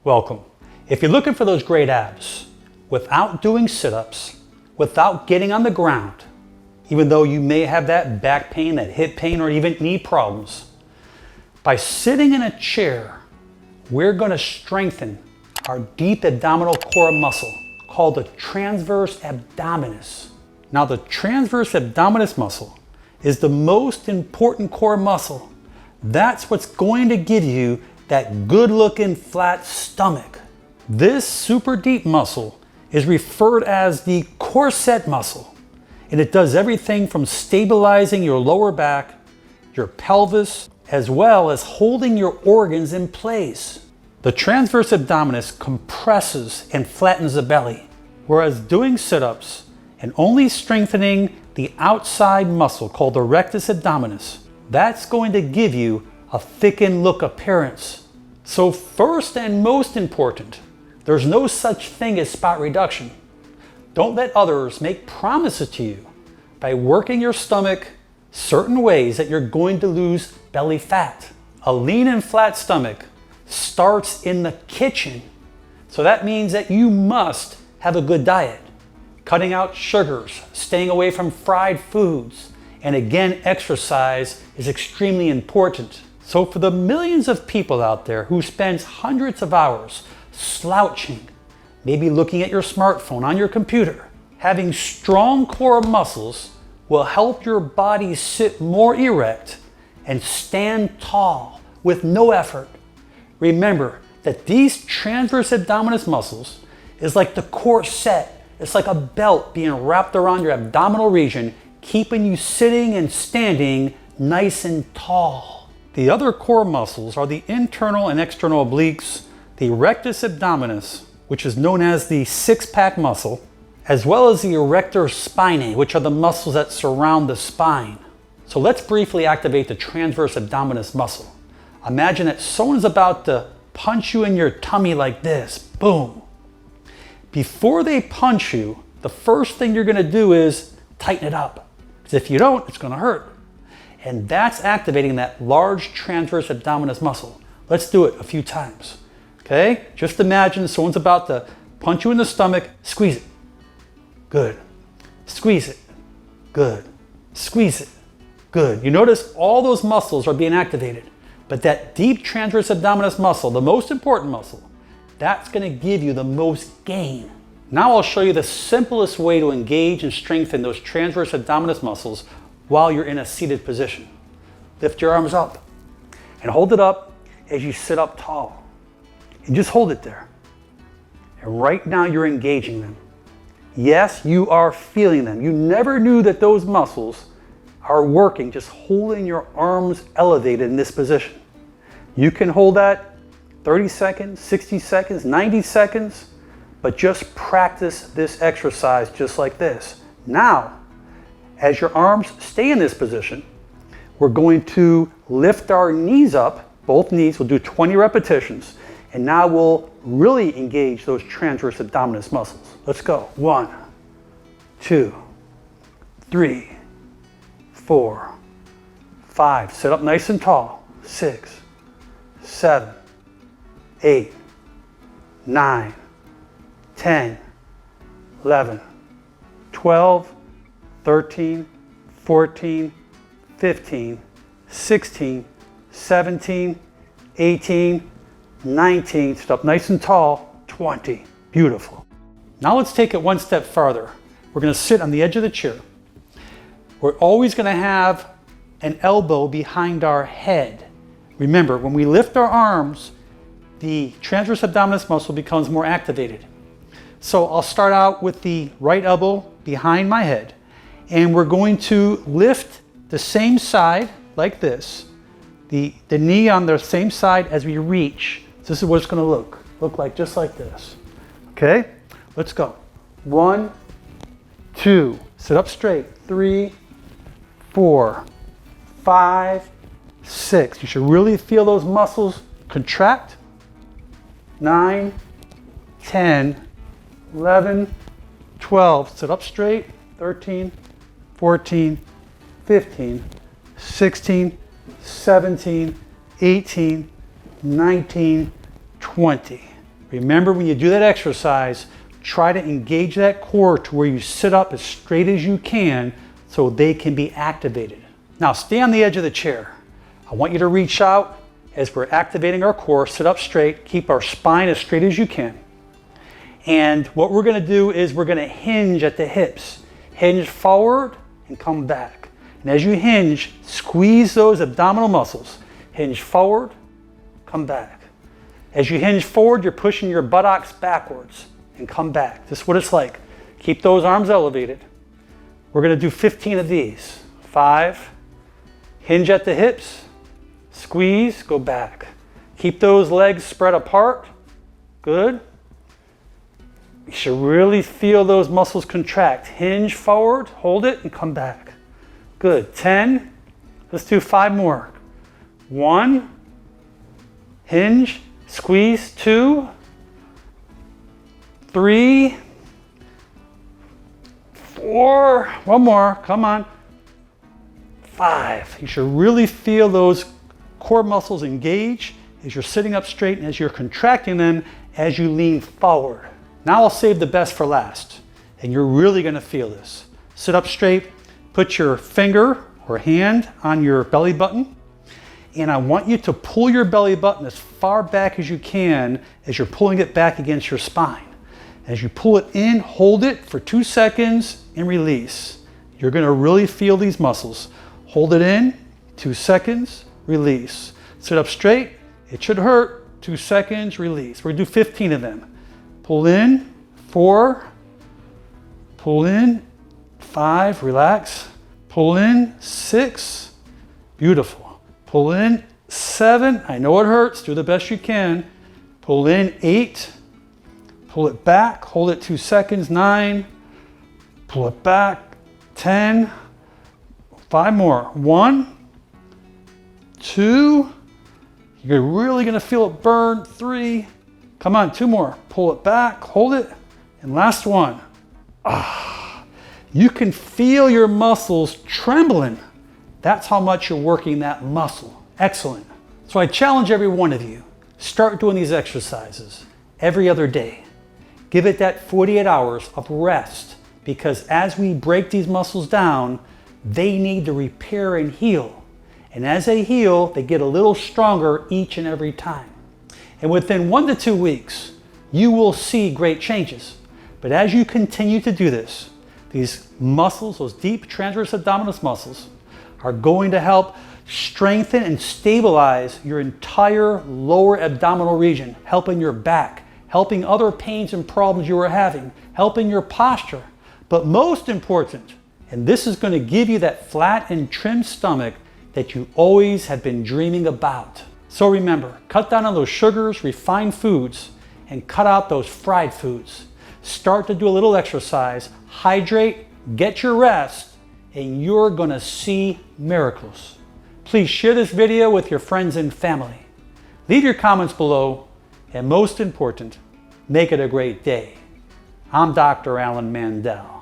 Welcome. If you're looking for those great abs, without doing sit-ups, without getting on the ground, even though you may have that back pain, that hip pain, or even knee problems, by sitting in a chair, we're going to strengthen our deep abdominal core muscle called the transverse abdominis. Now, the transverse abdominis muscle is the most important core muscle. That's what's going to give you that good-looking flat stomach. This super deep muscle is referred as the corset muscle, and it does everything from stabilizing your lower back, your pelvis, as well as holding your organs in place. The transverse abdominis compresses and flattens the belly, whereas doing sit-ups and only strengthening the outside muscle called the rectus abdominis, that's going to give you a thickened look appearance. So first and most important, there's no such thing as spot reduction. Don't let others make promises to you by working your stomach certain ways that you're going to lose belly fat. A lean and flat stomach starts in the kitchen. So that means that you must have a good diet, cutting out sugars, staying away from fried foods, and again, exercise is extremely important. So for the millions of people out there who spend hundreds of hours slouching, maybe looking at your smartphone on your computer, having strong core muscles will help your body sit more erect and stand tall with no effort. Remember that these transverse abdominis muscles is like the corset. It's like a belt being wrapped around your abdominal region, keeping you sitting and standing nice and tall. The other core muscles are the internal and external obliques, the rectus abdominis, which is known as the six-pack muscle, as well as the erector spinae, which are the muscles that surround the spine. So let's briefly activate the transverse abdominis muscle. Imagine that someone's about to punch you in your tummy like this, boom. Before they punch you, the first thing you're gonna do is tighten it up. Because if you don't, it's gonna hurt. And that's activating that large transverse abdominis muscle. Let's do it a few times, okay? Just imagine someone's about to punch you in the stomach, squeeze it, good. Squeeze it, good. Squeeze it, good. You notice all those muscles are being activated, but that deep transverse abdominis muscle, the most important muscle, that's gonna give you the most gain. Now I'll show you the simplest way to engage and strengthen those transverse abdominis muscles while you're in a seated position. Lift your arms up and hold it up as you sit up tall. And just hold it there. And right now you're engaging them. Yes, you are feeling them. You never knew that those muscles are working just holding your arms elevated in this position. You can hold that 30 seconds, 60 seconds, 90 seconds, but just practice this exercise just like this. Now, as your arms stay in this position, we're going to lift our knees up, both knees. We'll do 20 repetitions, and now we'll really engage those transverse abdominis muscles. Let's go. 1, 2, 3, 4, 5. Sit up nice and tall. 6, 7, 8, 9, 10, 11, 12, 13, 14, 15, 16, 17, 18, 19, sit up nice and tall, 20. Beautiful. Now let's take it one step farther. We're going to sit on the edge of the chair. We're always going to have an elbow behind our head. Remember, when we lift our arms, the transverse abdominis muscle becomes more activated. So I'll start out with the right elbow behind my head, and we're going to lift the same side like this, the knee on the same side as we reach. This is what it's going to look like, just like this. Okay, let's go. 1, 2, sit up straight. 3, 4, 5, 6. You should really feel those muscles contract. 9, 10, 11, 12. Sit up straight. 13, 14, 15, 16, 17, 18, 19, 20. Remember, when you do that exercise, try to engage that core to where you sit up as straight as you can so they can be activated. Now stay on the edge of the chair. I want you to reach out as we're activating our core, sit up straight, keep our spine as straight as you can. And what we're gonna do is we're gonna hinge at the hips. Hinge forward and come back. And as you hinge, squeeze those abdominal muscles. Hinge forward, come back. As you hinge forward, you're pushing your buttocks backwards and come back. This is what it's like. Keep those arms elevated. We're gonna do 15 of these. 5, hinge at the hips, squeeze, go back. Keep those legs spread apart. Good. You should really feel those muscles contract. Hinge forward, hold it, and come back. Good. 10. Let's do 5 more. 1, hinge, squeeze. 2, 3, 4. One more. Come on. 5. You should really feel those core muscles engage as you're sitting up straight and as you're contracting them as you lean forward. Now I'll save the best for last, and you're really going to feel this. Sit up straight, put your finger or hand on your belly button, and I want you to pull your belly button as far back as you can as you're pulling it back against your spine. As you pull it in, hold it for 2 seconds and release. You're going to really feel these muscles. Hold it in, 2 seconds, release. Sit up straight, it should hurt, 2 seconds, release. We're going to do 15 of them. Pull in, 4, pull in, 5, relax. Pull in, 6, beautiful. Pull in, 7, I know it hurts, do the best you can. Pull in, 8, pull it back, hold it 2 seconds, 9, pull it back, 10, 5 more, 1, 2, you're really gonna feel it burn, 3, come on, 2 more, pull it back, hold it, and last one. You can feel your muscles trembling. That's how much you're working that muscle. Excellent. So I challenge every one of you, start doing these exercises every other day. Give it that 48 hours of rest, because as we break these muscles down, they need to repair and heal. And as they heal, they get a little stronger each and every time. And within 1 to 2 weeks, you will see great changes. But as you continue to do this, these muscles, those deep transverse abdominis muscles, are going to help strengthen and stabilize your entire lower abdominal region, helping your back, helping other pains and problems you are having, helping your posture. But most important, and this is going to give you that flat and trim stomach that you always have been dreaming about. So remember, cut down on those sugars, refined foods, and cut out those fried foods. Start to do a little exercise, hydrate, get your rest, and you're going to see miracles. Please share this video with your friends and family. Leave your comments below, and most important, make it a great day. I'm Dr. Alan Mandell.